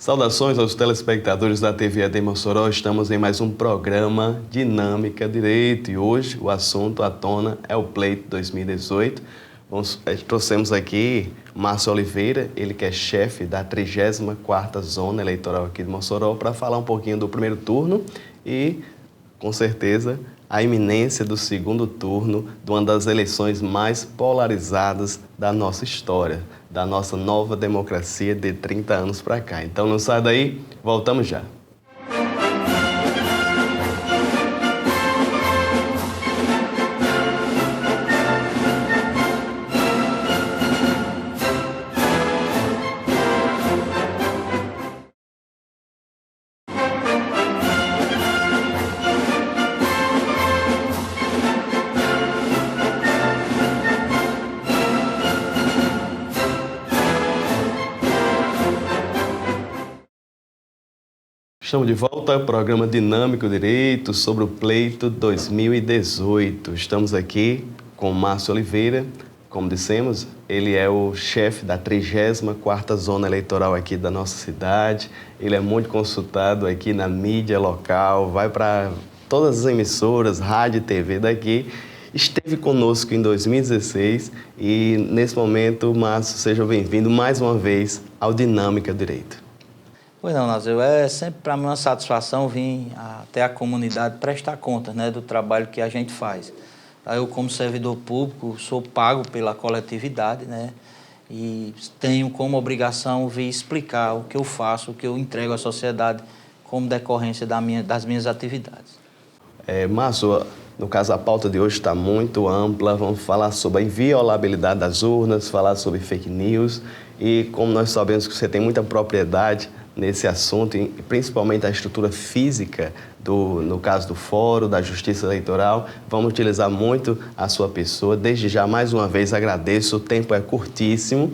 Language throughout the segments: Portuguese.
Saudações aos telespectadores da TV AD Mossoró. Estamos em mais um programa Dinâmica Direito e hoje o assunto à tona é o pleito 2018. Trouxemos aqui Márcio Oliveira, ele que é chefe da 34ª Zona Eleitoral aqui de Mossoró, para falar um pouquinho do primeiro turno e, com certeza, a iminência do segundo turno de uma das eleições mais polarizadas da nossa história, da nossa nova democracia de 30 anos para cá. Então não sai daí, voltamos já. Estamos de volta ao programa Dinâmico Direito sobre o pleito 2018. Estamos aqui com Márcio Oliveira. Como dissemos, ele é o chefe da 34ª Zona Eleitoral aqui da nossa cidade. Ele é muito consultado aqui na mídia local, vai para todas as emissoras, rádio e TV daqui. Esteve conosco em 2016 e, nesse momento, Márcio, seja bem-vindo mais uma vez ao Dinâmica Direito. Pois não, Nazil, é sempre para mim uma satisfação vir até a comunidade prestar conta, né, do trabalho que a gente faz. Eu, como servidor público, sou pago pela coletividade, né, e tenho como obrigação vir explicar o que eu faço, o que eu entrego à sociedade como decorrência das minhas atividades. Márcio, no caso, a pauta de hoje está muito ampla. Vamos falar sobre a inviolabilidade das urnas, falar sobre fake news e, como nós sabemos que você tem muita propriedade nesse assunto, e principalmente a estrutura física, no caso do Fórum, da Justiça Eleitoral, vamos utilizar muito a sua pessoa. Desde já, mais uma vez, agradeço, o tempo é curtíssimo.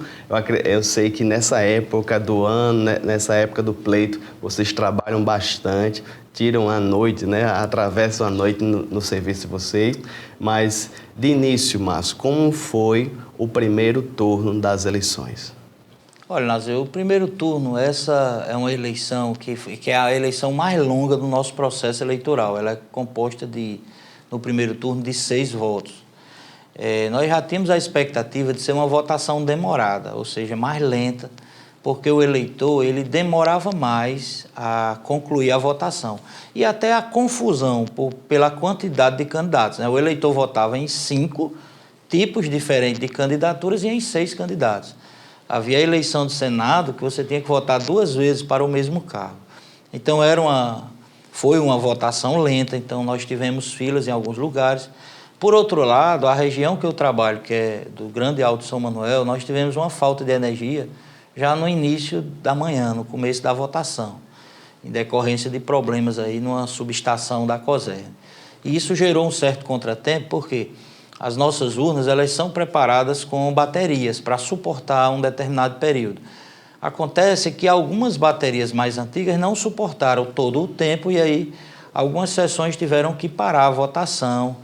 Eu sei que nessa época do ano, nessa época do pleito, vocês trabalham bastante, tiram a noite, né? Atravessam a noite no serviço de vocês. Mas, de início, Márcio, como foi o primeiro turno das eleições? Olha, Nazil, o primeiro turno, essa é uma eleição que é a eleição mais longa do nosso processo eleitoral. Ela é composta, no primeiro turno, de 6 votos. Nós já tínhamos a expectativa de ser uma votação demorada, ou seja, mais lenta, porque o eleitor ele demorava mais a concluir a votação. E até a confusão pela quantidade de candidatos, né? O eleitor votava em 5 tipos diferentes de candidaturas e em 6 candidatos. Havia a eleição do Senado que você tinha que votar 2 vezes para o mesmo cargo. Então, foi uma votação lenta, então nós tivemos filas em alguns lugares. Por outro lado, a região que eu trabalho, que é do Grande Alto São Manuel, nós tivemos uma falta de energia já no início da manhã, no começo da votação, em decorrência de problemas aí numa subestação da COSERN. E isso gerou um certo contratempo, porque as nossas urnas, elas são preparadas com baterias para suportar um determinado período. Acontece que algumas baterias mais antigas não suportaram todo o tempo e aí algumas sessões tiveram que parar a votação,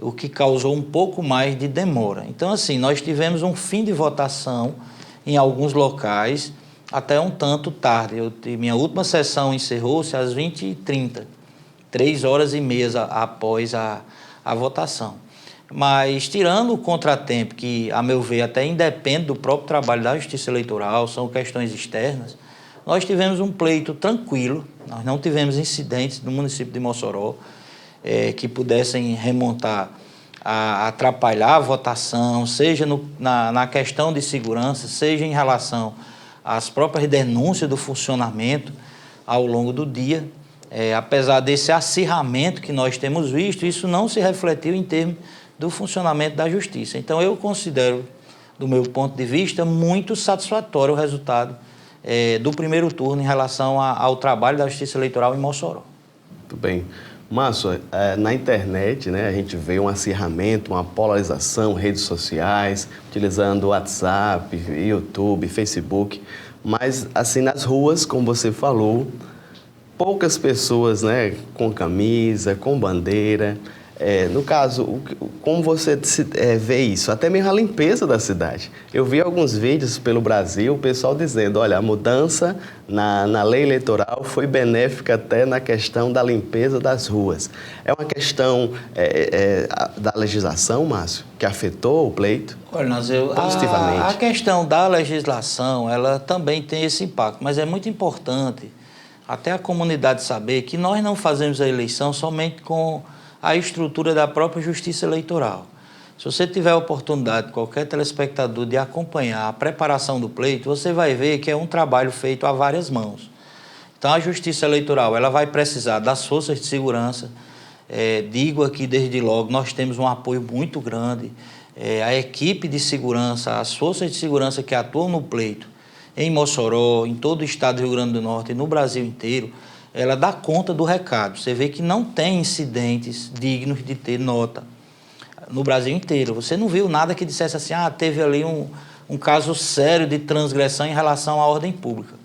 o que causou um pouco mais de demora. Então, assim, nós tivemos um fim de votação em alguns locais até um tanto tarde. Minha última sessão encerrou-se às 20h30, 3h30 após a votação. Mas, tirando o contratempo, que, a meu ver, até independe do próprio trabalho da Justiça Eleitoral, são questões externas, nós tivemos um pleito tranquilo, nós não tivemos incidentes no município de Mossoró que pudessem remontar a atrapalhar a votação, seja na questão de segurança, seja em relação às próprias denúncias do funcionamento ao longo do dia. Apesar desse acirramento que nós temos visto, isso não se refletiu em termos do funcionamento da justiça. Então, eu considero, do meu ponto de vista, muito satisfatório o resultado do primeiro turno em relação ao trabalho da Justiça Eleitoral em Mossoró. Muito bem. Márcio, na internet, né, a gente vê um acirramento, uma polarização, redes sociais, utilizando WhatsApp, YouTube, Facebook, mas, assim, nas ruas, como você falou, poucas pessoas, né, com camisa, com bandeira. No caso, como você vê isso? Até mesmo a limpeza da cidade. Eu vi alguns vídeos pelo Brasil, o pessoal dizendo, olha, a mudança na lei eleitoral foi benéfica até na questão da limpeza das ruas. É uma questão da legislação, Márcio, que afetou o pleito? Olha, Nazeu, positivamente. A questão da legislação, ela também tem esse impacto, mas é muito importante até a comunidade saber que nós não fazemos a eleição somente com a estrutura da própria Justiça Eleitoral. Se você tiver a oportunidade, qualquer telespectador, de acompanhar a preparação do pleito, você vai ver que é um trabalho feito a várias mãos. Então, a Justiça Eleitoral ela vai precisar das forças de segurança. Digo aqui desde logo, nós temos um apoio muito grande. A equipe de segurança, as forças de segurança que atuam no pleito, em Mossoró, em todo o estado do Rio Grande do Norte e no Brasil inteiro, ela dá conta do recado. Você vê que não tem incidentes dignos de ter nota no Brasil inteiro. Você não viu nada que dissesse assim, teve ali um caso sério de transgressão em relação à ordem pública.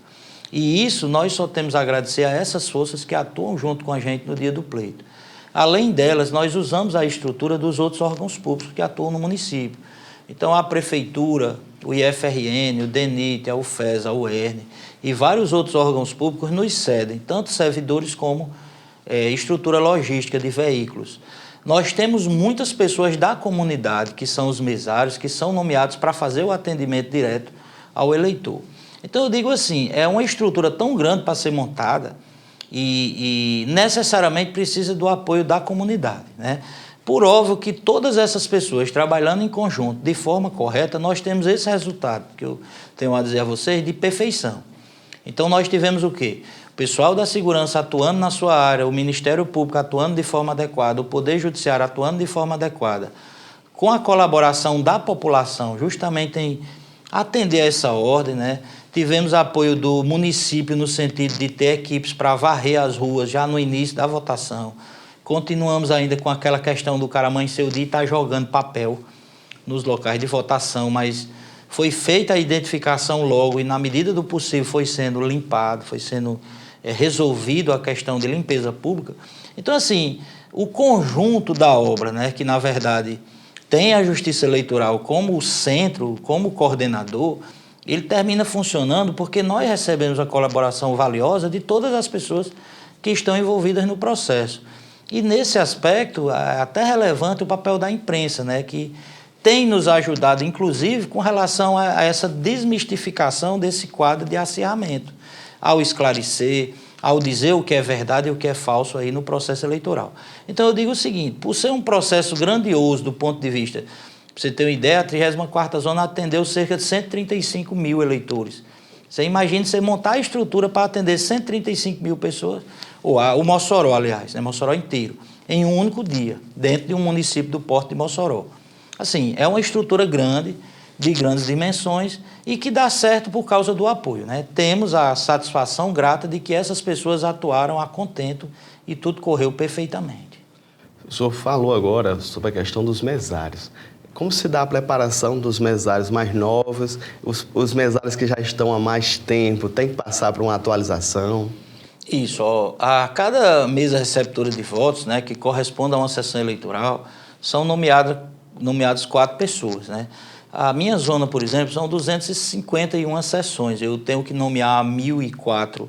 E isso nós só temos a agradecer a essas forças que atuam junto com a gente no dia do pleito. Além delas, nós usamos a estrutura dos outros órgãos públicos que atuam no município. Então, a Prefeitura, o IFRN, o DENIT, a UFES, a UERN e vários outros órgãos públicos nos cedem, tanto servidores como estrutura logística de veículos. Nós temos muitas pessoas da comunidade, que são os mesários, que são nomeados para fazer o atendimento direto ao eleitor. Então, eu digo assim, é uma estrutura tão grande para ser montada e necessariamente precisa do apoio da comunidade, né? Por óbvio que todas essas pessoas trabalhando em conjunto, de forma correta, nós temos esse resultado, que eu tenho a dizer a vocês, de perfeição. Então, nós tivemos o quê? O pessoal da segurança atuando na sua área, o Ministério Público atuando de forma adequada, o Poder Judiciário atuando de forma adequada, com a colaboração da população, justamente em atender a essa ordem, né? Tivemos apoio do município no sentido de ter equipes para varrer as ruas já no início da votação. Continuamos ainda com aquela questão do cara amanhecer o dia e estar jogando papel nos locais de votação, mas foi feita a identificação logo e, na medida do possível, foi sendo limpado, foi sendo resolvido a questão de limpeza pública. Então, assim, o conjunto da obra, né, que, na verdade, tem a Justiça Eleitoral como centro, como coordenador, ele termina funcionando porque nós recebemos a colaboração valiosa de todas as pessoas que estão envolvidas no processo. E nesse aspecto, é até relevante o papel da imprensa, né, que tem nos ajudado, inclusive, com relação a essa desmistificação desse quadro de acirramento, ao esclarecer, ao dizer o que é verdade e o que é falso aí no processo eleitoral. Então, eu digo o seguinte, por ser um processo grandioso do ponto de vista, para você ter uma ideia, a 34ª Zona atendeu cerca de 135 mil eleitores. Você imagina você montar a estrutura para atender 135 mil pessoas, o Mossoró, aliás, né, Mossoró inteiro, em um único dia, dentro de um município do porte de Mossoró. Assim, é uma estrutura grande, de grandes dimensões e que dá certo por causa do apoio, né? Temos a satisfação grata de que essas pessoas atuaram a contento e tudo correu perfeitamente. O senhor falou agora sobre a questão dos mesários. Como se dá a preparação dos mesários mais novos, os mesários que já estão há mais tempo, tem que passar por uma atualização? Isso, a cada mesa receptora de votos, né, que corresponde a uma sessão eleitoral, são nomeadas 4 pessoas, né? A minha zona, por exemplo, são 251 sessões. Eu tenho que nomear 1.004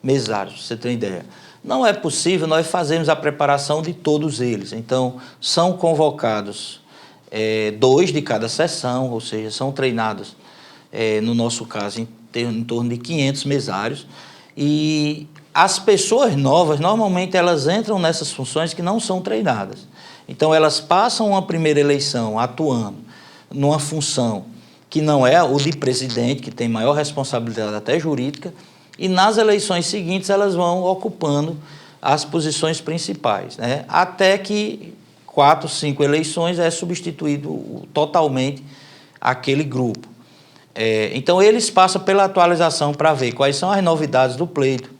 mesários, para você ter uma ideia. Não é possível nós fazermos a preparação de todos eles. Então, são convocados 2 de cada sessão, ou seja, são treinados, no nosso caso, em torno de 500 mesários. E as pessoas novas, normalmente, elas entram nessas funções que não são treinadas. Então, elas passam uma primeira eleição atuando numa função que não é o de presidente, que tem maior responsabilidade até jurídica, e nas eleições seguintes elas vão ocupando as posições principais, né? Até que 4, 5 eleições é substituído totalmente aquele grupo. Então, eles passam pela atualização para ver quais são as novidades do pleito,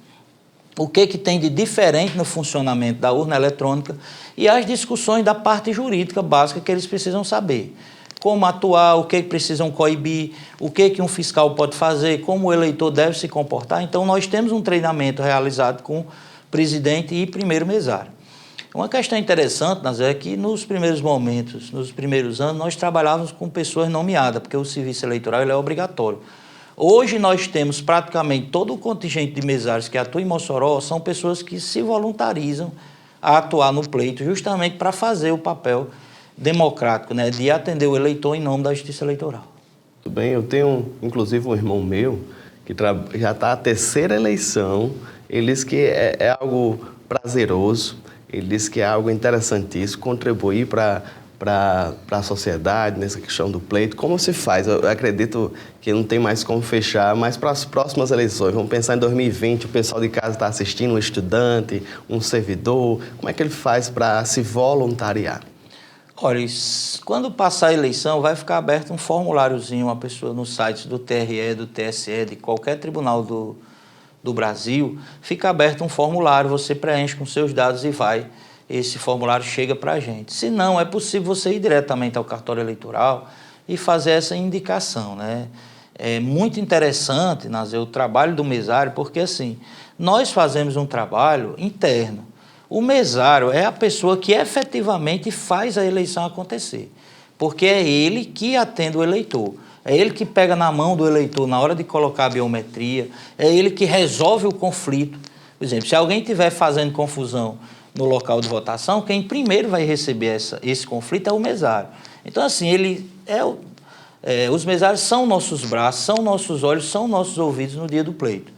o que tem de diferente no funcionamento da urna eletrônica e as discussões da parte jurídica básica que eles precisam saber. Como atuar, o que precisam coibir, o que um fiscal pode fazer, como o eleitor deve se comportar. Então, nós temos um treinamento realizado com presidente e primeiro mesário. Uma questão interessante, Nazé, é que nos primeiros momentos, nos primeiros anos, nós trabalhávamos com pessoas nomeadas, porque o serviço eleitoral ele é obrigatório. Hoje nós temos praticamente todo o contingente de mesários que atua em Mossoró, são pessoas que se voluntarizam a atuar no pleito justamente para fazer o papel democrático, né, de atender o eleitor em nome da Justiça Eleitoral. Tudo bem, eu tenho inclusive um irmão meu que já está a terceira eleição, ele diz que é algo prazeroso, ele diz que é algo interessantíssimo, contribuir para a sociedade nessa questão do pleito. Como se faz? Eu acredito que não tem mais como fechar, mas para as próximas eleições, vamos pensar em 2020, o pessoal de casa está assistindo, um estudante, um servidor, como é que ele faz para se voluntariar? Olha, quando passar a eleição, vai ficar aberto um formuláriozinho, uma pessoa no site do TRE, do TSE, de qualquer tribunal do Brasil, fica aberto um formulário, você preenche com seus dados e esse formulário chega para a gente. Se não, é possível você ir diretamente ao cartório eleitoral e fazer essa indicação, né? É muito interessante, Nazé, o trabalho do mesário, porque assim, nós fazemos um trabalho interno. O mesário é a pessoa que efetivamente faz a eleição acontecer, porque é ele que atende o eleitor. É ele que pega na mão do eleitor na hora de colocar a biometria, é ele que resolve o conflito. Por exemplo, se alguém estiver fazendo confusão no local de votação, quem primeiro vai receber esse conflito é o mesário. Então, assim, os mesários são nossos braços, são nossos olhos, são nossos ouvidos no dia do pleito.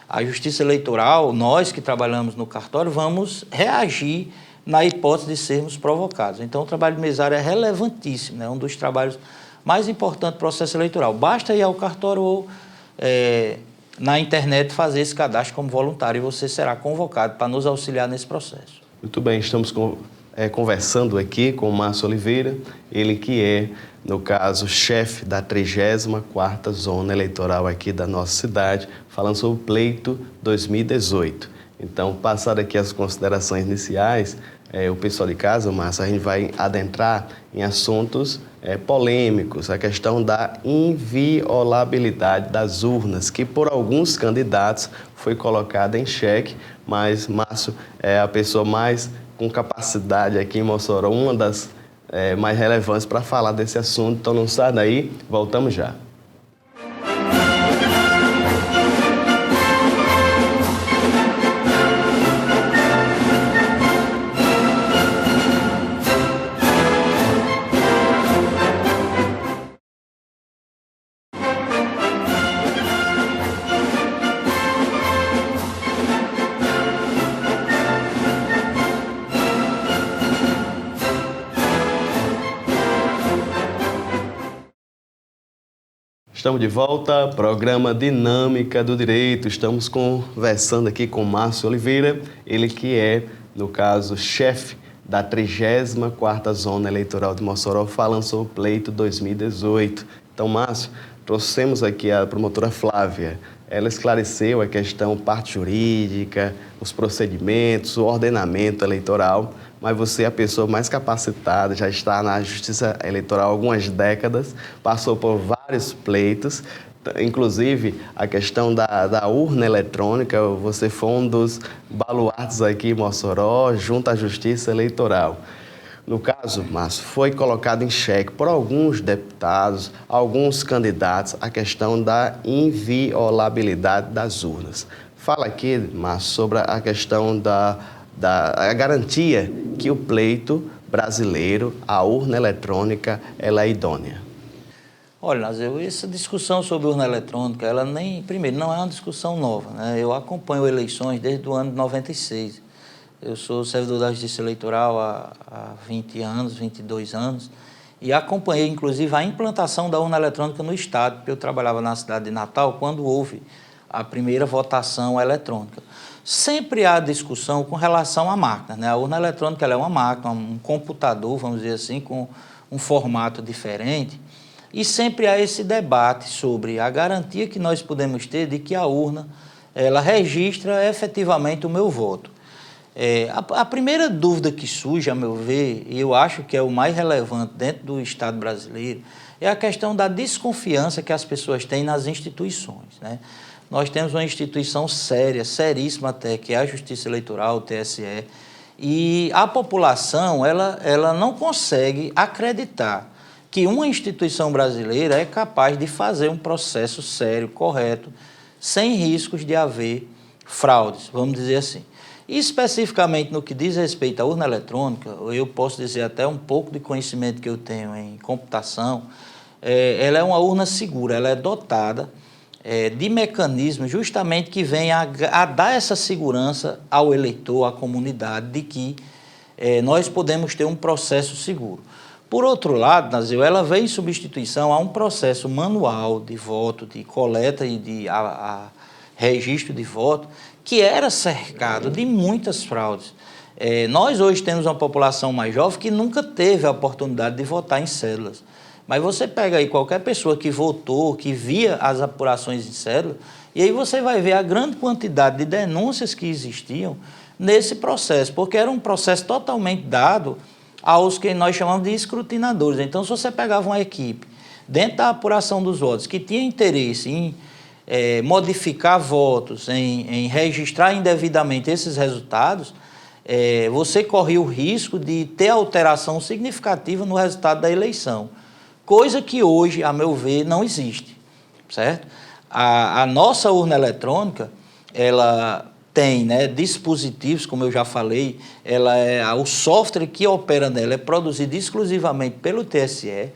A Justiça Eleitoral, nós que trabalhamos no cartório, vamos reagir na hipótese de sermos provocados. Então, o trabalho do mesário é relevantíssimo, né? É um dos trabalhos mais importantes do processo eleitoral. Basta ir ao cartório ou na internet fazer esse cadastro como voluntário e você será convocado para nos auxiliar nesse processo. Muito bem, estamos conversando aqui com o Márcio Oliveira, ele que é, no caso, chefe da 34ª Zona Eleitoral aqui da nossa cidade, falando sobre o pleito 2018. Então, passar aqui as considerações iniciais, o pessoal de casa, Márcio, a gente vai adentrar em assuntos polêmicos, a questão da inviolabilidade das urnas, que por alguns candidatos foi colocada em xeque, mas Márcio é a pessoa mais com capacidade aqui em Mossoró, uma das mais relevantes para falar desse assunto. Então não sai daí, voltamos já. Estamos de volta, programa Dinâmica do Direito. Estamos conversando aqui com Márcio Oliveira, ele que é, no caso, chefe da 34ª Zona Eleitoral de Mossoró, falando sobre o pleito 2018. Então, Márcio, trouxemos aqui a promotora Flávia. Ela esclareceu a questão parte jurídica, os procedimentos, o ordenamento eleitoral, mas você é a pessoa mais capacitada, já está na Justiça Eleitoral há algumas décadas, passou por vários pleitos, inclusive a questão da urna eletrônica, você foi um dos baluartes aqui em Mossoró, junto à Justiça Eleitoral. No caso, Márcio, foi colocado em xeque por alguns deputados, alguns candidatos, a questão da inviolabilidade das urnas. Fala aqui, Márcio, sobre a questão da garantia que o pleito brasileiro, a urna eletrônica, ela é idônea. Olha, Nazeu, essa discussão sobre urna eletrônica, primeiro, não é uma discussão nova, né? Eu acompanho eleições desde o ano de 96. Eu sou servidor da Justiça Eleitoral há 20 anos, 22 anos, e acompanhei, inclusive, a implantação da urna eletrônica no Estado, porque eu trabalhava na cidade de Natal quando houve a primeira votação eletrônica. Sempre há discussão com relação à máquina, né? A urna eletrônica ela é uma máquina, um computador, vamos dizer assim, com um formato diferente, e sempre há esse debate sobre a garantia que nós podemos ter de que a urna ela registra efetivamente o meu voto. A primeira dúvida que surge, a meu ver, e eu acho que é o mais relevante dentro do Estado brasileiro, é a questão da desconfiança que as pessoas têm nas instituições, né? Nós temos uma instituição séria, seríssima até, que é a Justiça Eleitoral, o TSE, E a população, ela não consegue acreditar que uma instituição brasileira é capaz de fazer um processo sério, correto, sem riscos de haver fraudes, vamos dizer assim. E especificamente no que diz respeito à urna eletrônica, eu posso dizer até um pouco de conhecimento que eu tenho em computação, ela é uma urna segura, ela é dotada de mecanismos justamente que vêm a dar essa segurança ao eleitor, à comunidade, de que nós podemos ter um processo seguro. Por outro lado, Nazil, ela vem em substituição a um processo manual de voto, de coleta e de registro de voto, que era cercado de muitas fraudes. Nós hoje temos uma população mais jovem que nunca teve a oportunidade de votar em cédulas. Mas você pega aí qualquer pessoa que votou, que via as apurações em cédula, e aí você vai ver a grande quantidade de denúncias que existiam nesse processo, porque era um processo totalmente dado aos que nós chamamos de escrutinadores. Então, se você pegava uma equipe dentro da apuração dos votos que tinha interesse em modificar votos, em registrar indevidamente esses resultados, você corria o risco de ter alteração significativa no resultado da eleição, coisa que hoje, a meu ver, não existe, certo? A nossa urna eletrônica, ela tem, né, dispositivos, como eu já falei, o software que opera nela é produzido exclusivamente pelo TSE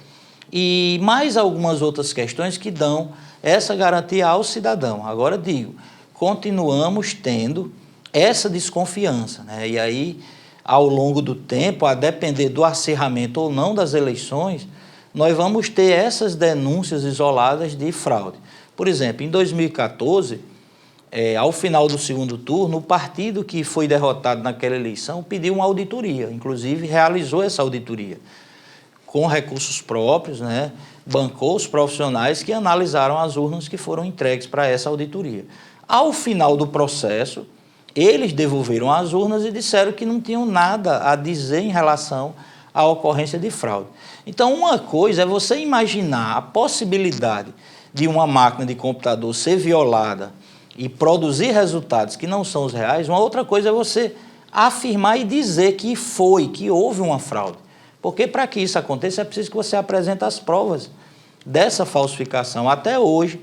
e mais algumas outras questões que dão essa garantia ao cidadão. Agora digo, continuamos tendo essa desconfiança, né? E aí, ao longo do tempo, a depender do acirramento ou não das eleições, nós vamos ter essas denúncias isoladas de fraude. Por exemplo, em 2014, ao final do segundo turno, o partido que foi derrotado naquela eleição pediu uma auditoria, inclusive realizou essa auditoria com recursos próprios, né? Bancou os profissionais que analisaram as urnas que foram entregues para essa auditoria. Ao final do processo, eles devolveram as urnas e disseram que não tinham nada a dizer em relação à ocorrência de fraude. Então, uma coisa é você imaginar a possibilidade de uma máquina de computador ser violada e produzir resultados que não são os reais, uma outra coisa é você afirmar e dizer que houve uma fraude. Porque para que isso aconteça é preciso que você apresente as provas dessa falsificação. Até hoje,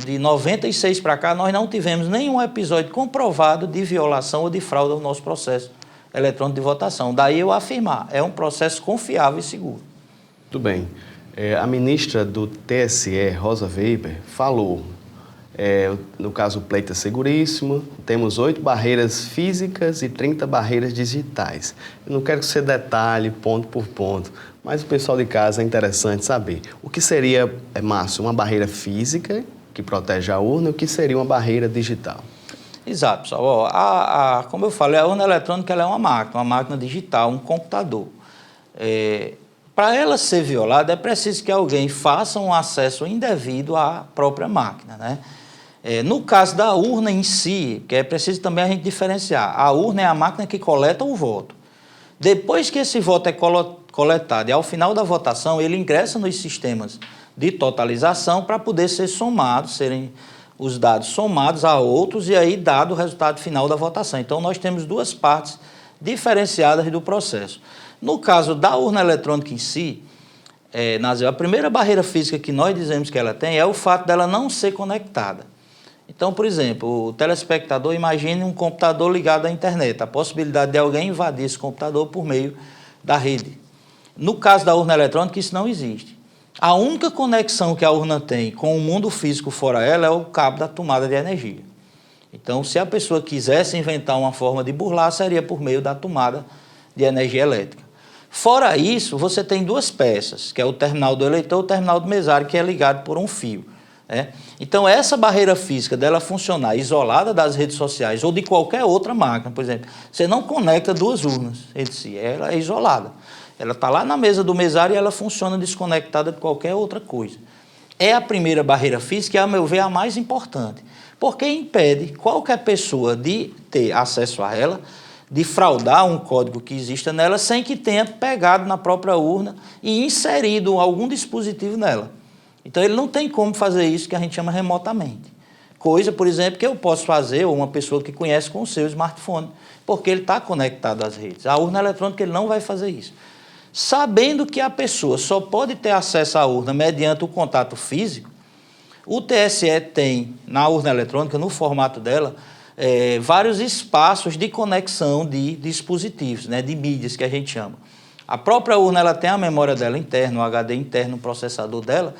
de 96 para cá, nós não tivemos nenhum episódio comprovado de violação ou de fraude ao nosso processo eletrônico de votação. Daí eu afirmar, é um processo confiável e seguro. Muito bem. A ministra do TSE, Rosa Weber, falou, no caso o pleito é seguríssimo, temos 8 barreiras físicas e 30 barreiras digitais. Eu não quero que você detalhe ponto por ponto, mas o pessoal de casa é interessante saber. O que seria, Márcio, uma barreira física que protege a urna e o que seria uma barreira digital? Exato, pessoal. Como eu falei, a urna eletrônica ela é uma máquina digital, um computador. Para ela ser violada, é preciso que alguém faça um acesso indevido à própria máquina, né? No caso da urna em si, que é preciso também a gente diferenciar, a urna é a máquina que coleta o voto. Depois que esse voto é coletado e ao final da votação, ele ingressa nos sistemas de totalização para poder ser somado, serem os dados somados a outros e aí dado o resultado final da votação. Então, nós temos 2 partes diferenciadas do processo. No caso da urna eletrônica em si, Nazil, a primeira barreira física que nós dizemos que ela tem é o fato dela não ser conectada. Então, por exemplo, o telespectador imagine um computador ligado à internet, a possibilidade de alguém invadir esse computador por meio da rede. No caso da urna eletrônica, isso não existe. A única conexão que a urna tem com o mundo físico fora ela é o cabo da tomada de energia. Então, se a pessoa quisesse inventar uma forma de burlar, seria por meio da tomada de energia elétrica. Fora isso, você tem 2 peças, que é o terminal do eleitor e o terminal do mesário, que é ligado por um fio. Então, essa barreira física dela funcionar isolada das redes sociais ou de qualquer outra máquina, por exemplo, você não conecta 2 urnas entre si, ela é isolada. Ela está lá na mesa do mesário e ela funciona desconectada de qualquer outra coisa. É a primeira barreira física e, a meu ver, a mais importante, porque impede qualquer pessoa de ter acesso a ela, de fraudar um código que exista nela sem que tenha pegado na própria urna e inserido algum dispositivo nela. Então, ele não tem como fazer isso que a gente chama remotamente. Coisa, por exemplo, que eu posso fazer, ou uma pessoa que conhece com o seu smartphone, porque ele está conectado às redes. A urna eletrônica ele não vai fazer isso. Sabendo que a pessoa só pode ter acesso à urna mediante o contato físico, o TSE tem, na urna eletrônica, no formato dela, vários espaços de conexão de dispositivos, né, de mídias, que a gente chama. A própria urna ela tem a memória dela interna, o HD interno, o processador dela,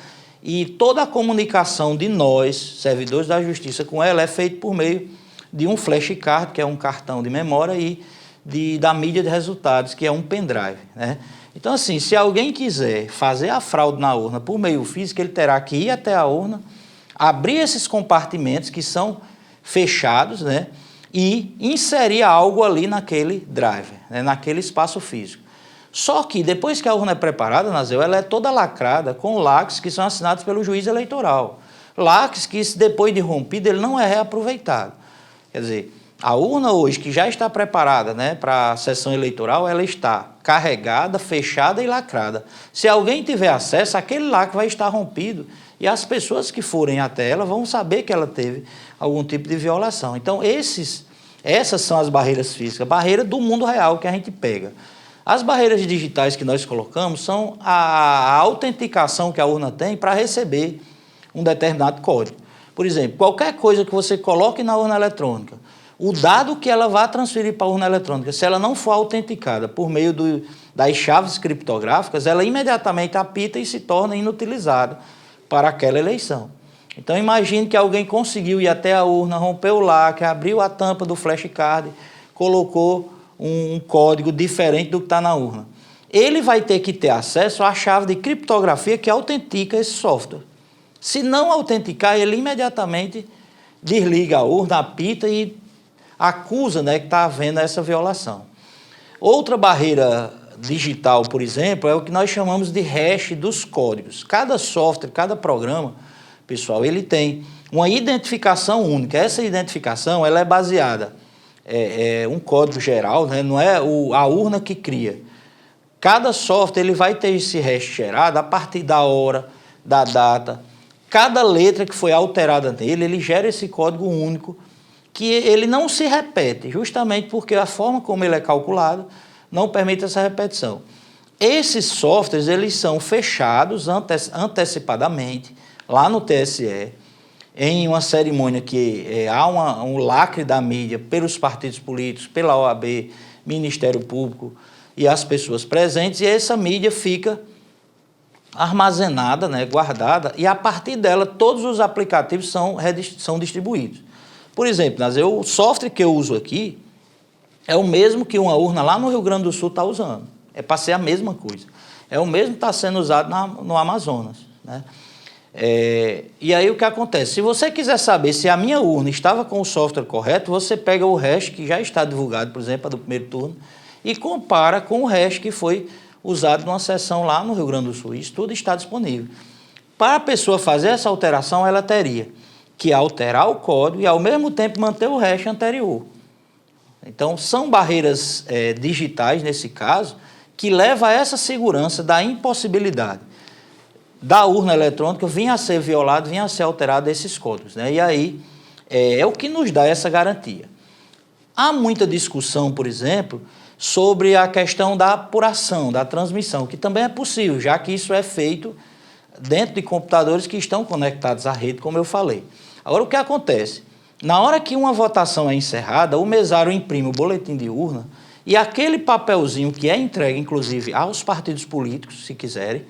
e toda a comunicação de nós, servidores da Justiça, com ela é feita por meio de um flashcard, que é um cartão de memória, e da mídia de resultados, que é um pendrive, né? Então, assim, se alguém quiser fazer a fraude na urna por meio físico, ele terá que ir até a urna, abrir esses compartimentos que são fechados, né, e inserir algo ali naquele driver, né, naquele espaço físico. Só que depois que a urna é preparada, Nazeu, ela é toda lacrada com lacres que são assinados pelo juiz eleitoral. Lacres que, depois de rompido, ele não é reaproveitado. Quer dizer, a urna hoje, que já está preparada, né, para a sessão eleitoral, ela está carregada, fechada e lacrada. Se alguém tiver acesso, aquele lacre vai estar rompido e as pessoas que forem até ela vão saber que ela teve algum tipo de violação. Então, essas são as barreiras físicas, barreira do mundo real que a gente pega. As barreiras digitais que nós colocamos são a autenticação que a urna tem para receber um determinado código. Por exemplo, qualquer coisa que você coloque na urna eletrônica, o dado que ela vai transferir para a urna eletrônica, se ela não for autenticada por meio das chaves criptográficas, ela imediatamente apita e se torna inutilizada para aquela eleição. Então, imagine que alguém conseguiu ir até a urna, rompeu o lacre, abriu a tampa do flashcard, colocou um código diferente do que está na urna. Ele vai ter que ter acesso à chave de criptografia que autentica esse software. Se não autenticar, ele imediatamente desliga a urna, apita e acusa, né, que está havendo essa violação. Outra barreira digital, por exemplo, é o que nós chamamos de hash dos códigos. Cada software, cada programa, pessoal, ele tem uma identificação única. Essa identificação ela é baseada um código geral, né? Não é a urna que cria. Cada software ele vai ter esse hash gerado a partir da hora, da data. Cada letra que foi alterada nele, ele gera esse código único que ele não se repete, justamente porque a forma como ele é calculado não permite essa repetição. Esses softwares eles são fechados antecipadamente lá no TSE, em uma cerimônia que há um lacre da mídia pelos partidos políticos, pela OAB, Ministério Público e as pessoas presentes, e essa mídia fica armazenada, né, guardada, e a partir dela todos os aplicativos são distribuídos. Por exemplo, o software que eu uso aqui é o mesmo que uma urna lá no Rio Grande do Sul está usando. É para ser a mesma coisa. É o mesmo que está sendo usado no Amazonas, né? E aí o que acontece? Se você quiser saber se a minha urna estava com o software correto, você pega o hash que já está divulgado, por exemplo, a do primeiro turno, e compara com o hash que foi usado numa sessão lá no Rio Grande do Sul. Isso tudo está disponível. Para a pessoa fazer essa alteração, ela teria que alterar o código e, ao mesmo tempo, manter o hash anterior. Então, são barreiras digitais, nesse caso, que levam a essa segurança da impossibilidade da urna eletrônica vinha a ser violado, vinha a ser alterado esses códigos, né? E aí é o que nos dá essa garantia. Há muita discussão, por exemplo, sobre a questão da apuração, da transmissão, que também é possível, já que isso é feito dentro de computadores que estão conectados à rede, como eu falei. Agora, o que acontece? Na hora que uma votação é encerrada, o mesário imprime o boletim de urna e aquele papelzinho que é entregue, inclusive, aos partidos políticos, se quiserem,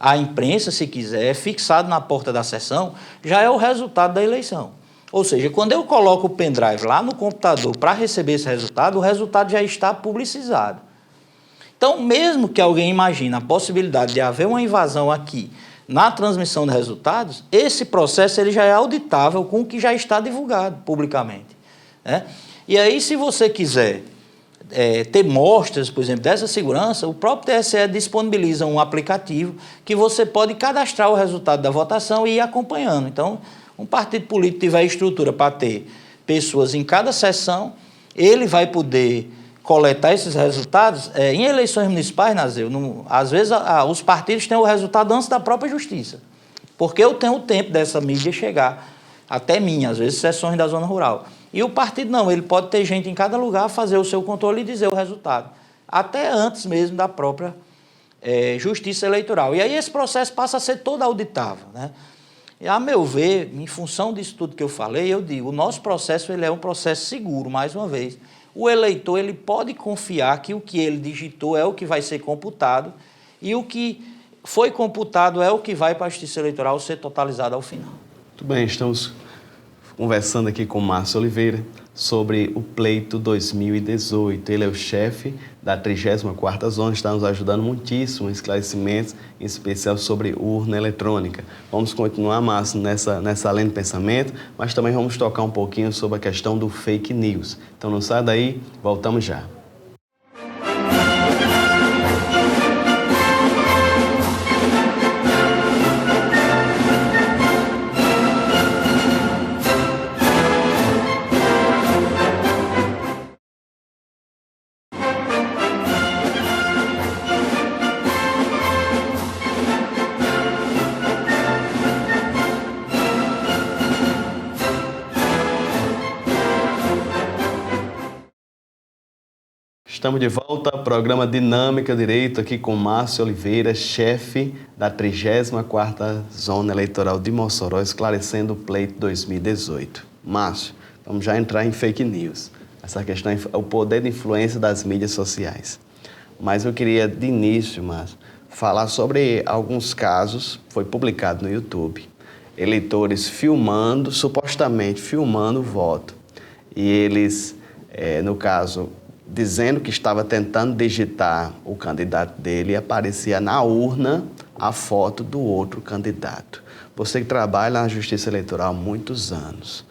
à imprensa, se quiser, fixado na porta da sessão, já é o resultado da eleição. Ou seja, quando eu coloco o pendrive lá no computador para receber esse resultado, o resultado já está publicizado. Então, mesmo que alguém imagine a possibilidade de haver uma invasão aqui na transmissão de resultados, esse processo ele já é auditável com o que já está divulgado publicamente, né? E aí, se você quiser ter mostras, por exemplo, dessa segurança, o próprio TSE disponibiliza um aplicativo que você pode cadastrar o resultado da votação e ir acompanhando. Então, um partido político tiver estrutura para ter pessoas em cada sessão, ele vai poder coletar esses resultados. Em eleições municipais, Nazeu, às vezes os partidos têm o resultado antes da própria justiça, porque eu tenho o tempo dessa mídia chegar até minha, às vezes sessões da zona rural. E o partido não, ele pode ter gente em cada lugar, fazer o seu controle e dizer o resultado, até antes mesmo da própria justiça eleitoral. E aí esse processo passa a ser todo auditável, né? E, a meu ver, em função disso tudo que eu falei, eu digo, o nosso processo ele é um processo seguro, mais uma vez. O eleitor ele pode confiar que o que ele digitou é o que vai ser computado e o que foi computado é o que vai para a Justiça Eleitoral ser totalizado ao final. Muito bem, estamos conversando aqui com o Márcio Oliveira sobre o pleito 2018. Ele é o chefe da 34ª Zona, está nos ajudando muitíssimo em esclarecimentos, em especial sobre urna eletrônica. Vamos continuar, Márcio, nessa linha de pensamento, mas também vamos tocar um pouquinho sobre a questão do fake news. Então não sai daí, voltamos já. Estamos de volta ao programa Dinâmica Direito, aqui com Márcio Oliveira, chefe da 34ª Zona Eleitoral de Mossoró, esclarecendo o pleito 2018. Márcio, vamos já entrar em fake news. Essa questão é o poder de influência das mídias sociais. Mas eu queria, de início, Márcio, falar sobre alguns casos, foi publicado no YouTube, eleitores filmando, supostamente filmando o voto. E eles, no caso, dizendo que estava tentando digitar o candidato dele e aparecia na urna a foto do outro candidato. Você que trabalha na Justiça Eleitoral há muitos anos.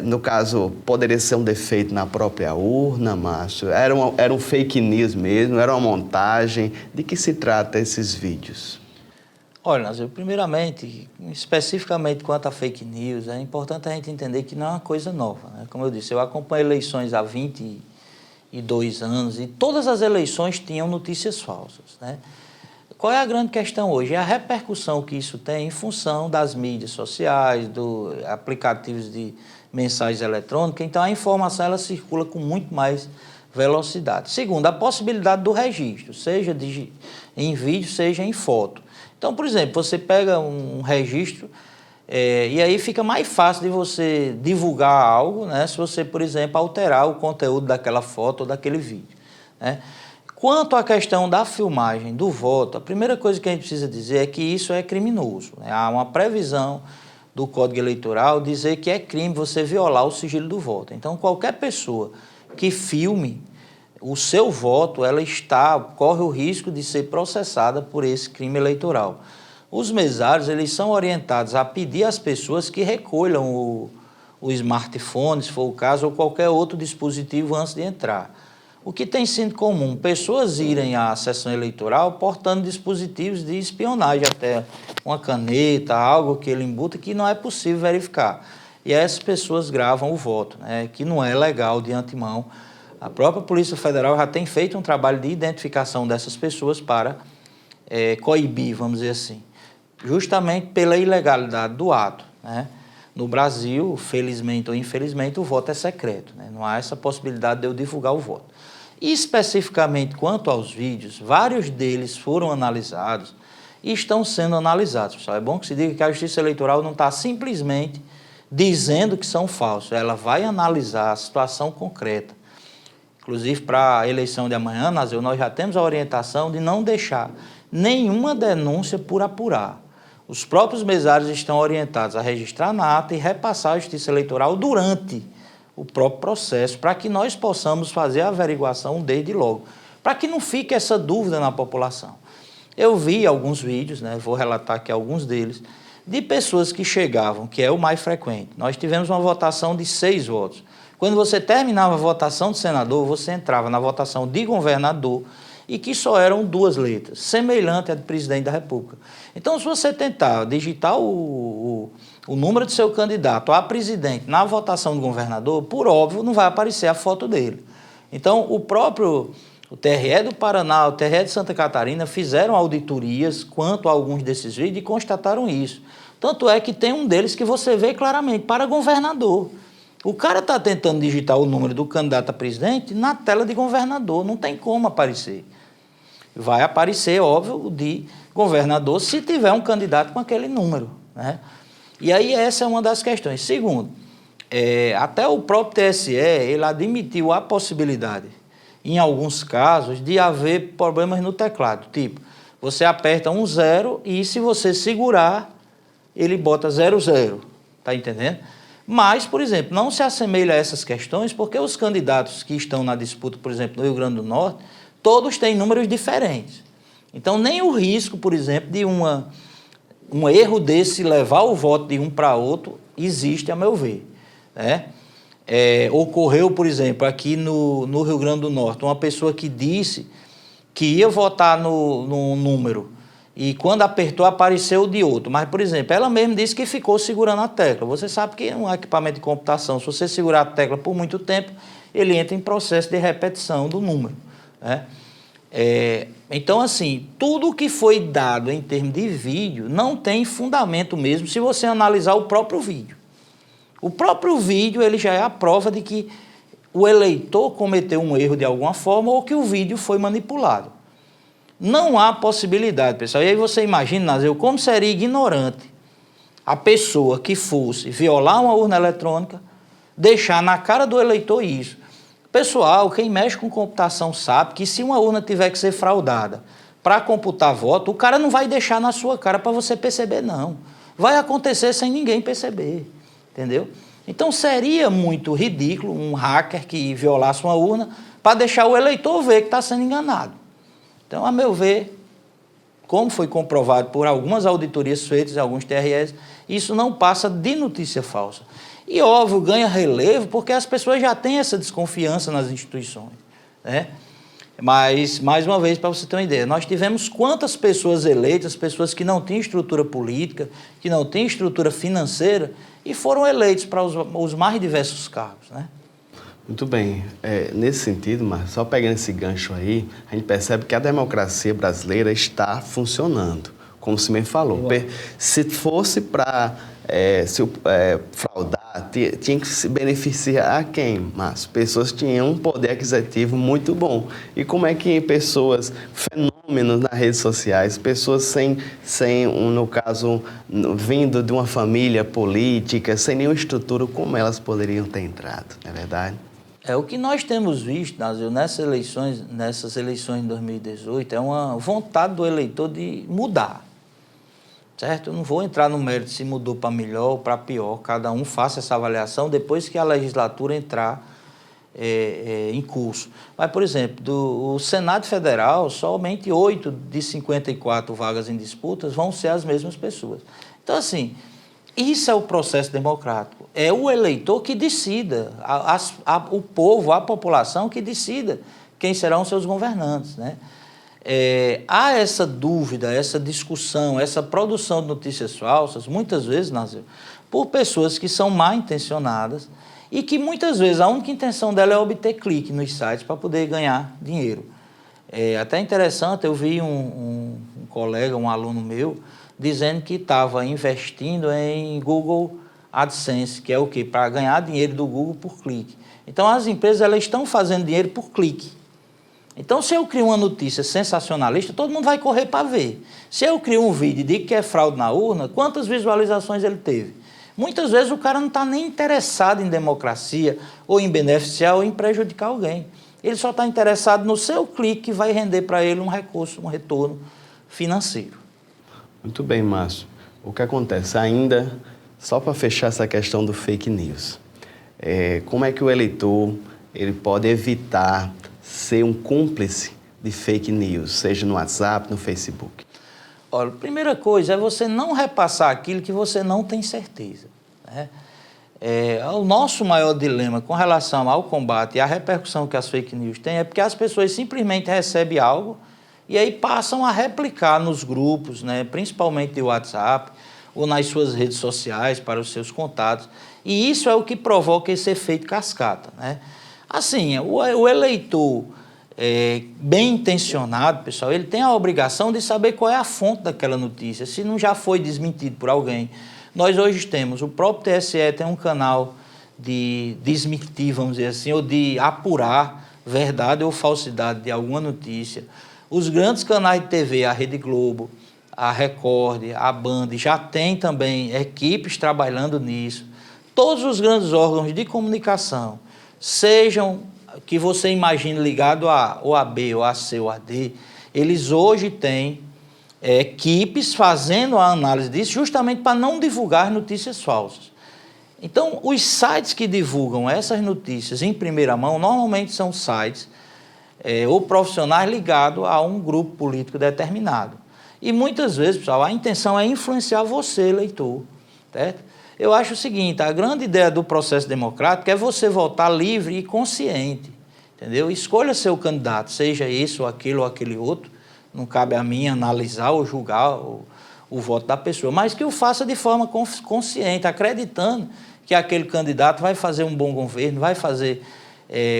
No caso, poderia ser um defeito na própria urna, Márcio? Era um fake news mesmo? Era uma montagem? De que se trata esses vídeos? Olha, Nazil, primeiramente, especificamente quanto a fake news, é importante a gente entender que não é uma coisa nova, né? Como eu disse, eu acompanho eleições há 22 anos e todas as eleições tinham notícias falsas, né? Qual é a grande questão hoje? É a repercussão que isso tem em função das mídias sociais, dos aplicativos de mensagens eletrônicas. Então, a informação ela circula com muito mais velocidade. Segundo, a possibilidade do registro, seja em vídeo, seja em foto. Então, por exemplo, você pega um registro e aí fica mais fácil de você divulgar algo, né, se você, por exemplo, alterar o conteúdo daquela foto ou daquele vídeo, né? Quanto à questão da filmagem do voto, a primeira coisa que a gente precisa dizer é que isso é criminoso, né? Há uma previsão do Código Eleitoral dizer que é crime você violar o sigilo do voto. Então, qualquer pessoa que filme o seu voto, ela corre o risco de ser processada por esse crime eleitoral. Os mesários, eles são orientados a pedir às pessoas que recolham o smartphone, se for o caso, ou qualquer outro dispositivo antes de entrar. O que tem sido comum, pessoas irem à sessão eleitoral portando dispositivos de espionagem, até uma caneta, algo que ele embuta, que não é possível verificar. E essas pessoas gravam o voto, né, que não é legal de antemão. A própria Polícia Federal já tem feito um trabalho de identificação dessas pessoas para coibir, vamos dizer assim, justamente pela ilegalidade do ato, né? No Brasil, felizmente ou infelizmente, o voto é secreto, né? Não há essa possibilidade de eu divulgar o voto. E especificamente quanto aos vídeos, vários deles foram analisados e estão sendo analisados. Pessoal, é bom que se diga que a Justiça Eleitoral não está simplesmente dizendo que são falsos, ela vai analisar a situação concreta. Inclusive, para a eleição de amanhã, nós já temos a orientação de não deixar nenhuma denúncia por apurar. Os próprios mesários estão orientados a registrar na ata e repassar à Justiça Eleitoral durante o próprio processo, para que nós possamos fazer a averiguação desde logo, para que não fique essa dúvida na população. Eu vi alguns vídeos, né, vou relatar aqui alguns deles, de pessoas que chegavam, que é o mais frequente. Nós tivemos uma votação de 6 votos. Quando você terminava a votação de senador, você entrava na votação de governador, e que só eram 2 letras, semelhante à de presidente da República. Então, se você tentar digitar o número do seu candidato a presidente na votação do governador, por óbvio, não vai aparecer a foto dele. Então, o próprio O TRE do Paraná, o TRE de Santa Catarina fizeram auditorias quanto a alguns desses vídeos e constataram isso. Tanto é que tem um deles que você vê claramente, para governador. O cara está tentando digitar o número do candidato a presidente na tela de governador, não tem como aparecer. Vai aparecer, óbvio, o de governador se tiver um candidato com aquele número, né? E aí essa é uma das questões. Segundo, até o próprio TSE, ele admitiu a possibilidade, em alguns casos, de haver problemas no teclado. Tipo, você aperta 0 e se você segurar, ele bota 00, tá entendendo? Mas, por exemplo, não se assemelha a essas questões porque os candidatos que estão na disputa, por exemplo, no Rio Grande do Norte, todos têm números diferentes. Então, nem o risco, por exemplo, de um erro desse levar o voto de um para outro existe, a meu ver, né? Ocorreu, por exemplo, aqui no Rio Grande do Norte, uma pessoa que disse que ia votar no número e quando apertou apareceu o de outro. Mas, por exemplo, ela mesma disse que ficou segurando a tecla. Você sabe que um equipamento de computação, se você segurar a tecla por muito tempo, ele entra em processo de repetição do número, né? Então, assim, tudo que foi dado em termos de vídeo não tem fundamento mesmo se você analisar o próprio vídeo. O próprio vídeo ele já é a prova de que o eleitor cometeu um erro de alguma forma ou que o vídeo foi manipulado. Não há possibilidade, pessoal. E aí você imagina, Nazeu, como seria ignorante a pessoa que fosse violar uma urna eletrônica, deixar na cara do eleitor isso. Pessoal, quem mexe com computação sabe que se uma urna tiver que ser fraudada para computar voto, o cara não vai deixar na sua cara para você perceber, não. Vai acontecer sem ninguém perceber, entendeu? Então seria muito ridículo um hacker que violasse uma urna para deixar o eleitor ver que está sendo enganado. Então, a meu ver, como foi comprovado por algumas auditorias feitas em alguns TREs, isso não passa de notícia falsa. E, óbvio, ganha relevo porque as pessoas já têm essa desconfiança nas instituições, né? Mas, mais uma vez, para você ter uma ideia, nós tivemos quantas pessoas eleitas, pessoas que não têm estrutura política, que não têm estrutura financeira, e foram eleitos para os mais diversos cargos, né? Muito bem. Nesse sentido, Marcos, só pegando esse gancho aí, a gente percebe que a democracia brasileira está funcionando. Como você mesmo falou, se fosse para fraudar, tinha que se beneficiar a quem? Mas pessoas tinham um poder aquisitivo muito bom. E como é que pessoas, fenômenos nas redes sociais, pessoas no caso, vindo de uma família política, sem nenhuma estrutura, como elas poderiam ter entrado, não é verdade? O que nós temos visto, Nazil, nessas eleições de 2018, é uma vontade do eleitor de mudar. Certo? Eu não vou entrar no mérito se mudou para melhor ou para pior. Cada um faça essa avaliação depois que a legislatura entrar em curso. Mas, por exemplo, do Senado Federal, somente 8 de 54 vagas em disputas vão ser as mesmas pessoas. Então, assim, isso é o processo democrático. É o eleitor que decida, o povo, a população que decida quem serão seus governantes, né? Há essa dúvida, essa discussão, essa produção de notícias falsas, muitas vezes, Nazil, por pessoas que são mal intencionadas e que muitas vezes a única intenção dela é obter clique nos sites para poder ganhar dinheiro. Até interessante, eu vi um colega, um aluno meu, dizendo que estava investindo em Google AdSense, que é o quê? Para ganhar dinheiro do Google por clique. Então, as empresas elas estão fazendo dinheiro por clique. Então, se eu crio uma notícia sensacionalista, todo mundo vai correr para ver. Se eu crio um vídeo e digo que é fraude na urna, quantas visualizações ele teve? Muitas vezes o cara não está nem interessado em democracia, ou em beneficiar, ou em prejudicar alguém. Ele só está interessado no seu clique que vai render para ele um recurso, um retorno financeiro. Muito bem, Márcio. O que acontece ainda, só para fechar essa questão do fake news, como é que o eleitor ele pode evitar ser um cúmplice de fake news, seja no WhatsApp, no Facebook? Olha, a primeira coisa é você não repassar aquilo que você não tem certeza, né? O nosso maior dilema com relação ao combate e à repercussão que as fake news têm é porque as pessoas simplesmente recebem algo e aí passam a replicar nos grupos, né, principalmente de WhatsApp ou nas suas redes sociais para os seus contatos. E isso é o que provoca esse efeito cascata, né? Assim, o eleitor bem intencionado, pessoal, ele tem a obrigação de saber qual é a fonte daquela notícia, se não já foi desmentido por alguém. Nós hoje temos, o próprio TSE tem um canal de desmentir, vamos dizer assim, ou de apurar verdade ou falsidade de alguma notícia. Os grandes canais de TV, a Rede Globo, a Record, a Band, já tem também equipes trabalhando nisso. Todos os grandes órgãos de comunicação, sejam que você imagine ligado à OAB, OAC, OAD, eles hoje têm equipes fazendo a análise disso justamente para não divulgar notícias falsas. Então, os sites que divulgam essas notícias em primeira mão, normalmente são sites ou profissionais ligados a um grupo político determinado. E muitas vezes, pessoal, a intenção é influenciar você, eleitor, certo? Eu acho o seguinte, a grande ideia do processo democrático é você votar livre e consciente, entendeu? Escolha seu candidato, seja esse ou aquele outro, não cabe a mim analisar ou julgar o voto da pessoa, mas que o faça de forma consciente, acreditando que aquele candidato vai fazer um bom governo, vai fazer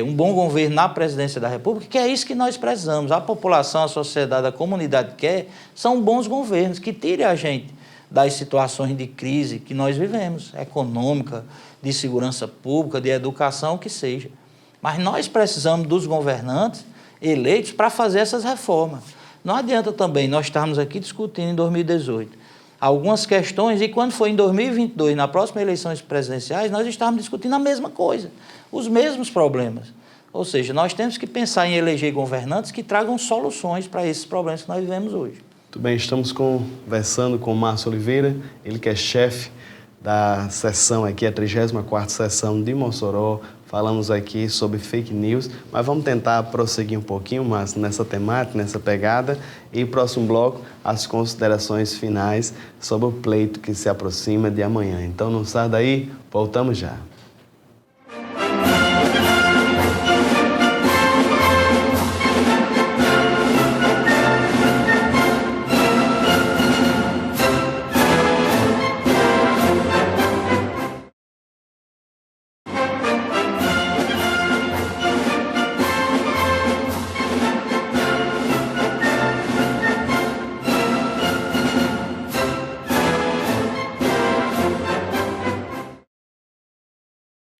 um bom governo na presidência da República, que é isso que nós precisamos. A população, a sociedade, a comunidade quer, são bons governos, que tirem a gente das situações de crise que nós vivemos, econômica, de segurança pública, de educação, o que seja. Mas nós precisamos dos governantes eleitos para fazer essas reformas. Não adianta também nós estarmos aqui discutindo em 2018 algumas questões e quando for em 2022, na próxima eleições presidenciais, nós estamos discutindo a mesma coisa, os mesmos problemas. Ou seja, nós temos que pensar em eleger governantes que tragam soluções para esses problemas que nós vivemos hoje. Muito bem, estamos conversando com o Márcio Oliveira, ele que é chefe da sessão aqui, a 34ª sessão de Mossoró. Falamos aqui sobre fake news, mas vamos tentar prosseguir um pouquinho mais nessa temática, nessa pegada. E próximo bloco, as considerações finais sobre o pleito que se aproxima de amanhã. Então não sai daí, voltamos já.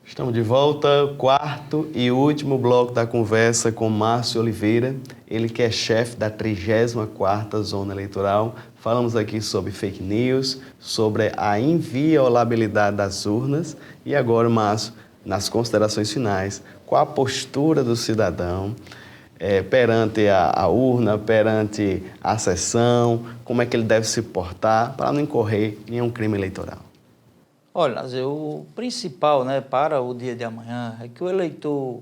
Estamos de volta, quarto e último bloco da conversa com Márcio Oliveira, ele que é chefe da 34ª Zona Eleitoral. Falamos aqui sobre fake news, sobre a inviolabilidade das urnas e agora, Márcio, nas considerações finais, qual a postura do cidadão perante a urna, perante a sessão, como é que ele deve se portar para não incorrer em um crime eleitoral? Olha, o principal, para o dia de amanhã é que o eleitor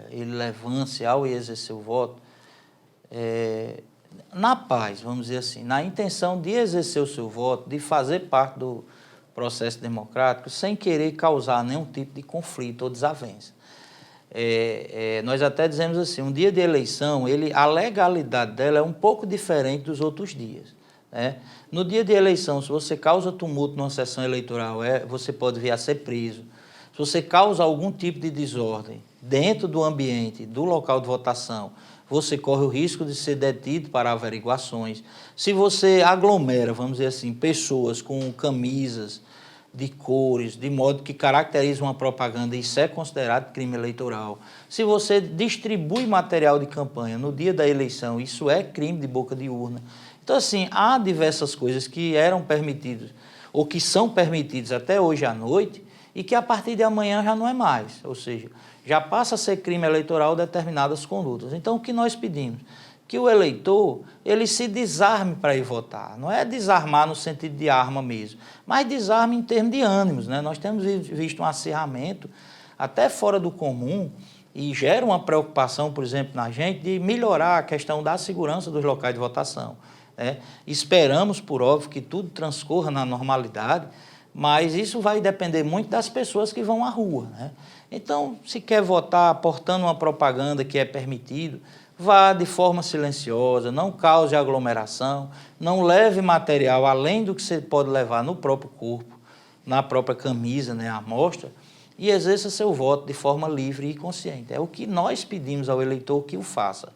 ele levante ao exercer o voto na paz, vamos dizer assim, na intenção de exercer o seu voto, de fazer parte do processo democrático sem querer causar nenhum tipo de conflito ou desavença. Nós até dizemos assim, um dia de eleição, a legalidade dela é um pouco diferente dos outros dias. No dia de eleição, se você causa tumulto numa sessão eleitoral, você pode vir a ser preso. Se você causa algum tipo de desordem dentro do ambiente, do local de votação, você corre o risco de ser detido para averiguações. Se você aglomera, vamos dizer assim, pessoas com camisas de cores, de modo que caracteriza uma propaganda, isso é considerado crime eleitoral. Se você distribui material de campanha no dia da eleição, isso é crime de boca de urna. Então, assim, há diversas coisas que eram permitidas ou que são permitidas até hoje à noite e que a partir de amanhã já não é mais, ou seja, já passa a ser crime eleitoral determinadas condutas. Então, o que nós pedimos? Que o eleitor, ele se desarme para ir votar. Não é desarmar no sentido de arma mesmo, mas desarme em termos de ânimos, Nós temos visto um acirramento até fora do comum e gera uma preocupação, por exemplo, na gente de melhorar a questão da segurança dos locais de votação. Esperamos, por óbvio, que tudo transcorra na normalidade, mas isso vai depender muito das pessoas que vão à rua. Então, se quer votar portando uma propaganda que é permitido, vá de forma silenciosa, não cause aglomeração, não leve material além do que você pode levar no próprio corpo, na própria camisa, à mostra, e exerça seu voto de forma livre e consciente. É o que nós pedimos ao eleitor que o faça,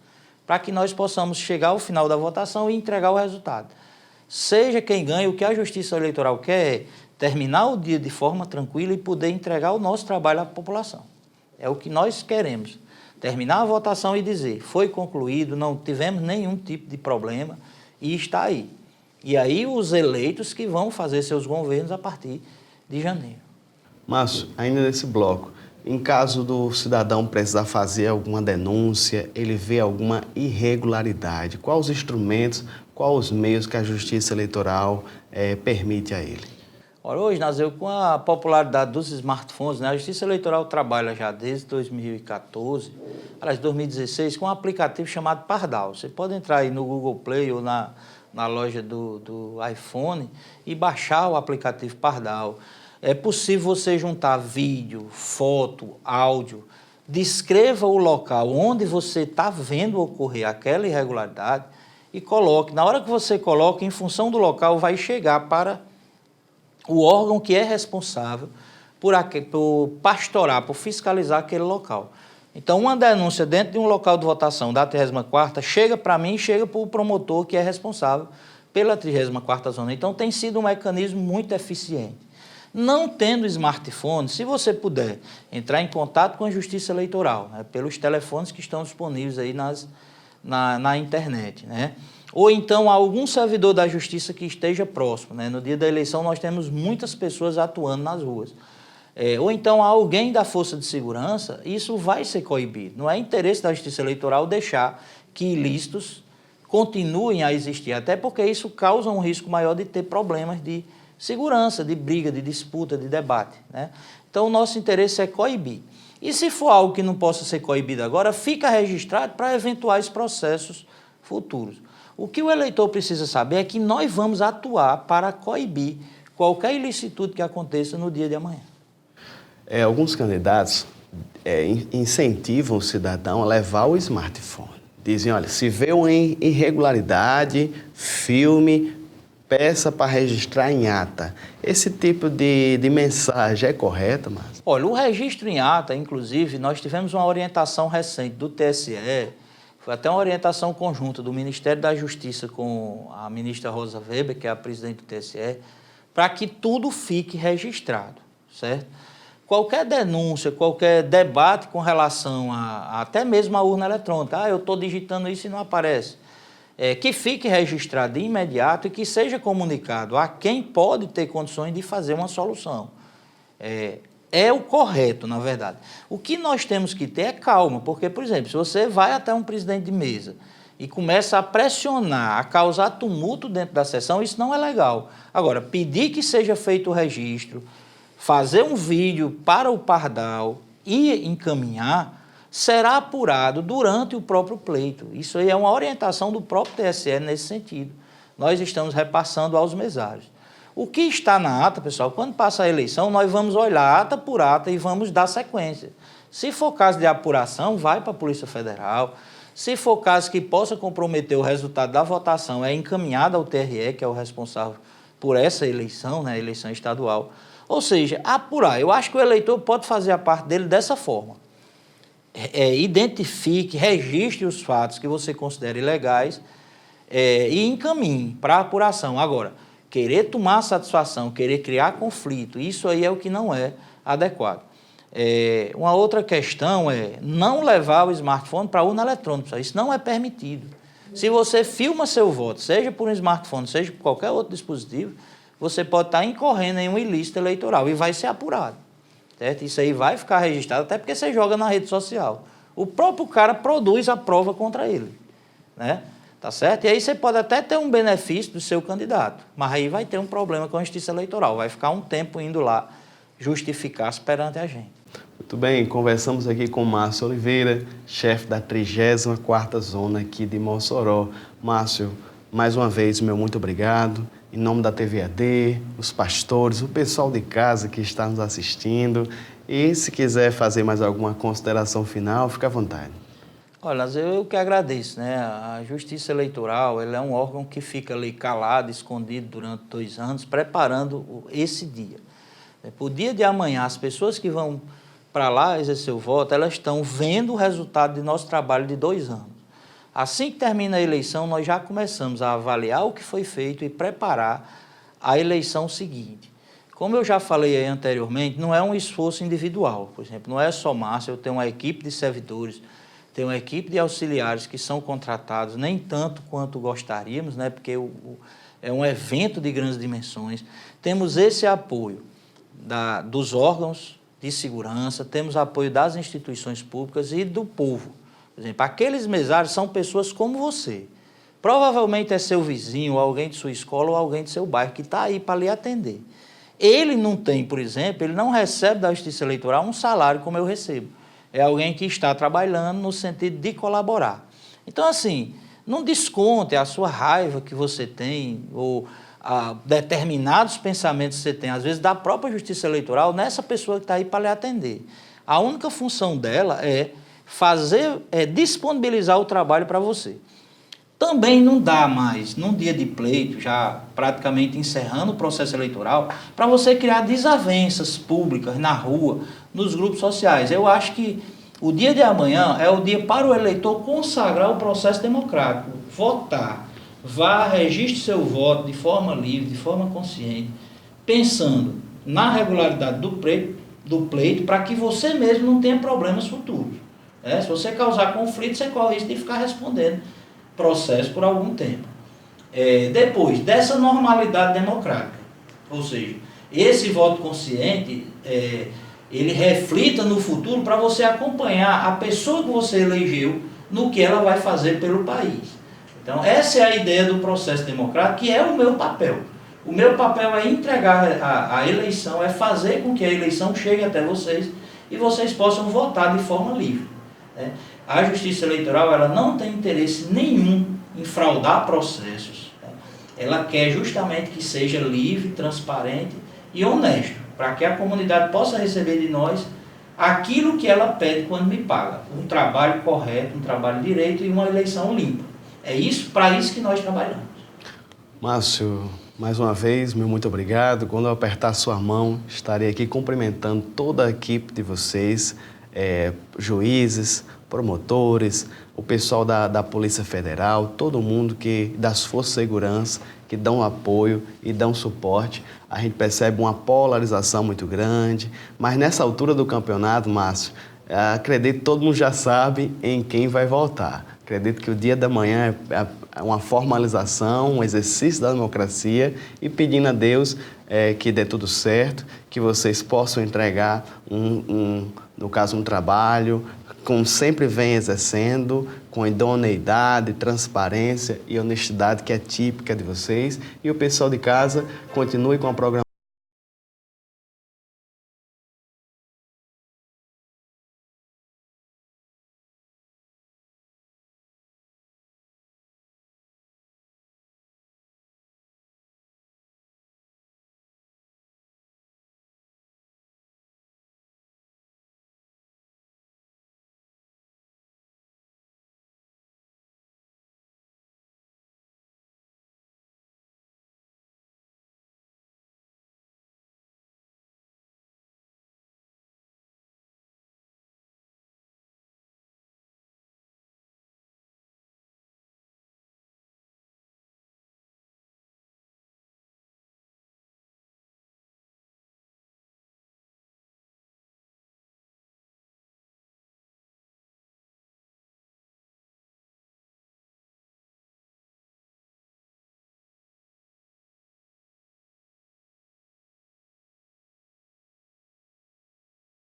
para que nós possamos chegar ao final da votação e entregar o resultado. Seja quem ganhe, o que a Justiça Eleitoral quer é terminar o dia de forma tranquila e poder entregar o nosso trabalho à população. É o que nós queremos. Terminar a votação e dizer, foi concluído, não tivemos nenhum tipo de problema e está aí. E aí os eleitos que vão fazer seus governos a partir de janeiro. Márcio, ainda nesse bloco, em caso do cidadão precisar fazer alguma denúncia, ele vê alguma irregularidade, quais os instrumentos, quais os meios que a Justiça Eleitoral permite a ele? Ora, hoje, Nazeu, com a popularidade dos smartphones, né, a Justiça Eleitoral trabalha já desde 2014, aliás, 2016, com um aplicativo chamado Pardal. Você pode entrar aí no Google Play ou na loja do iPhone e baixar o aplicativo Pardal. É possível você juntar vídeo, foto, áudio, descreva o local onde você está vendo ocorrer aquela irregularidade e coloque. Na hora que você coloca, em função do local, vai chegar para o órgão que é responsável por pastorar, por fiscalizar aquele local. Então, uma denúncia dentro de um local de votação da 34ª chega para mim e chega para o promotor que é responsável pela 34ª zona. Então, tem sido um mecanismo muito eficiente. Não tendo smartphone, se você puder entrar em contato com a Justiça Eleitoral, né, pelos telefones que estão disponíveis aí na internet, né? Ou então algum servidor da Justiça que esteja próximo, né? No dia da eleição nós temos muitas pessoas atuando nas ruas. Ou então alguém da Força de Segurança, isso vai ser coibido. Não é interesse da Justiça Eleitoral deixar que ilícitos continuem a existir, até porque isso causa um risco maior de ter problemas de segurança, de briga, de disputa, de debate, né? Então o nosso interesse é coibir. E se for algo que não possa ser coibido agora, fica registrado para eventuais processos futuros. O que o eleitor precisa saber é que nós vamos atuar para coibir qualquer ilicitude que aconteça no dia de amanhã. Alguns candidatos incentivam o cidadão a levar o smartphone. Dizem, olha, se vê uma irregularidade, filme, peça para registrar em ata. Esse tipo de mensagem é correta, Márcio? Olha, o registro em ata, inclusive, nós tivemos uma orientação recente do TSE, foi até uma orientação conjunta do Ministério da Justiça com a ministra Rosa Weber, que é a presidente do TSE, para que tudo fique registrado, certo? Qualquer denúncia, qualquer debate com relação até mesmo à urna eletrônica, eu estou digitando isso e não aparece, que fique registrado de imediato e que seja comunicado a quem pode ter condições de fazer uma solução. É o correto, na verdade. O que nós temos que ter é calma, porque, por exemplo, se você vai até um presidente de mesa e começa a pressionar, a causar tumulto dentro da sessão, isso não é legal. Agora, pedir que seja feito o registro, fazer um vídeo para o Pardal e encaminhar, será apurado durante o próprio pleito. Isso aí é uma orientação do próprio TSE nesse sentido. Nós estamos repassando aos mesários. O que está na ata, pessoal, quando passa a eleição, nós vamos olhar ata por ata e vamos dar sequência. Se for caso de apuração, vai para a Polícia Federal. Se for caso que possa comprometer o resultado da votação, é encaminhado ao TRE, que é o responsável por essa eleição, né, a eleição estadual. Ou seja, apurar. Eu acho que o eleitor pode fazer a parte dele dessa forma. Identifique, registre os fatos que você considera ilegais e encaminhe para a apuração. Agora, querer tomar satisfação, querer criar conflito, isso aí é o que não é adequado. Uma outra questão é não levar o smartphone para a urna eletrônica, isso não é permitido. Se você filma seu voto, seja por um smartphone, seja por qualquer outro dispositivo, você pode estar incorrendo em um ilícito eleitoral e vai ser apurado. Certo? Isso aí vai ficar registrado, até porque você joga na rede social. O próprio cara produz a prova contra ele, né? Tá certo? E aí você pode até ter um benefício do seu candidato, mas aí vai ter um problema com a Justiça Eleitoral, vai ficar um tempo indo lá justificar-se perante a gente. Muito bem, conversamos aqui com Márcio Oliveira, chefe da 34ª Zona aqui de Mossoró. Márcio, mais uma vez, meu muito obrigado. Em nome da TVAD, os pastores, o pessoal de casa que está nos assistindo. E se quiser fazer mais alguma consideração final, fique à vontade. Olha, eu que agradeço, né? A Justiça Eleitoral, ela é um órgão que fica ali calado, escondido durante 2 anos, preparando esse dia. O dia de amanhã, as pessoas que vão para lá exercer o voto, elas estão vendo o resultado de nosso trabalho de 2 anos. Assim que termina a eleição, nós já começamos a avaliar o que foi feito e preparar a eleição seguinte. Como eu já falei aí anteriormente, não é um esforço individual. Por exemplo, não é só Márcio, eu tenho uma equipe de servidores, tenho uma equipe de auxiliares que são contratados, nem tanto quanto gostaríamos, né? Porque é um evento de grandes dimensões. Temos esse apoio dos órgãos de segurança, temos apoio das instituições públicas e do povo. Por exemplo, aqueles mesários são pessoas como você. Provavelmente é seu vizinho, alguém de sua escola ou alguém de seu bairro que está aí para lhe atender. Ele não tem, por exemplo, ele não recebe da Justiça Eleitoral um salário como eu recebo. É alguém que está trabalhando no sentido de colaborar. Então, assim, não desconte a sua raiva que você tem ou determinados pensamentos que você tem, às vezes da própria Justiça Eleitoral, nessa pessoa que está aí para lhe atender. A única função dela é disponibilizar o trabalho para você. Também não dá mais, num dia de pleito, já praticamente encerrando o processo eleitoral, para você criar desavenças públicas na rua, nos grupos sociais. Eu acho que o dia de amanhã é o dia para o eleitor consagrar o processo democrático, votar, vá, registre seu voto de forma livre, de forma consciente, pensando na regularidade do pleito para que você mesmo não tenha problemas futuros. Se você causar conflito, você corre o risco de ficar respondendo processo por algum tempo. Depois dessa normalidade democrática, ou seja, esse voto consciente, ele reflita no futuro para você acompanhar a pessoa que você elegeu no que ela vai fazer pelo país. Então, essa é a ideia do processo democrático, que é o meu papel. O meu papel é entregar a eleição, é fazer com que a eleição chegue até vocês e vocês possam votar de forma livre. A Justiça Eleitoral, ela não tem interesse nenhum em fraudar processos. Ela quer justamente que seja livre, transparente e honesto, para que a comunidade possa receber de nós aquilo que ela pede quando me paga. Um trabalho correto, um trabalho direito e uma eleição limpa. É isso, para isso que nós trabalhamos. Márcio, mais uma vez, meu muito obrigado. Quando eu apertar sua mão, estarei aqui cumprimentando toda a equipe de vocês, juízes, promotores, o pessoal da Polícia Federal, todo mundo das Forças de Segurança, que dão apoio e dão suporte. A gente percebe uma polarização muito grande, mas nessa altura do campeonato, Márcio, acredito que todo mundo já sabe em quem vai votar. Acredito que o dia da manhã é uma formalização, um exercício da democracia e pedindo a Deus que dê tudo certo, que vocês possam entregar no caso, um trabalho, como sempre vem exercendo, com idoneidade, transparência e honestidade que é típica de vocês. E o pessoal de casa continue com a programação.